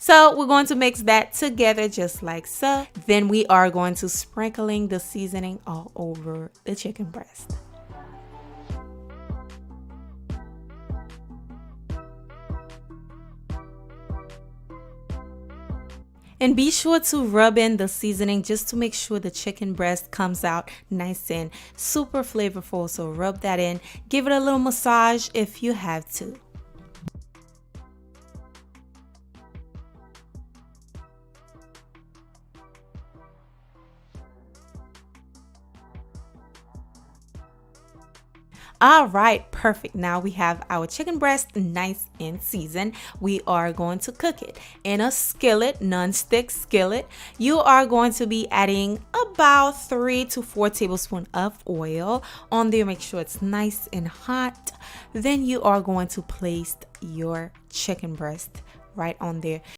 So we're going to mix that together just like so. Then we are going to sprinkling the seasoning all over the chicken breast. And be sure to rub in the seasoning just to make sure the chicken breast comes out nice and super flavorful. So rub that in, give it a little massage if you have to. All right, perfect. Now we have our chicken breast nice and seasoned. We are going to cook it in a skillet, non-stick skillet. You are going to be adding about 3 to 4 tablespoons of oil on there. Make sure it's nice and hot. Then you are going to place your chicken breast right on there.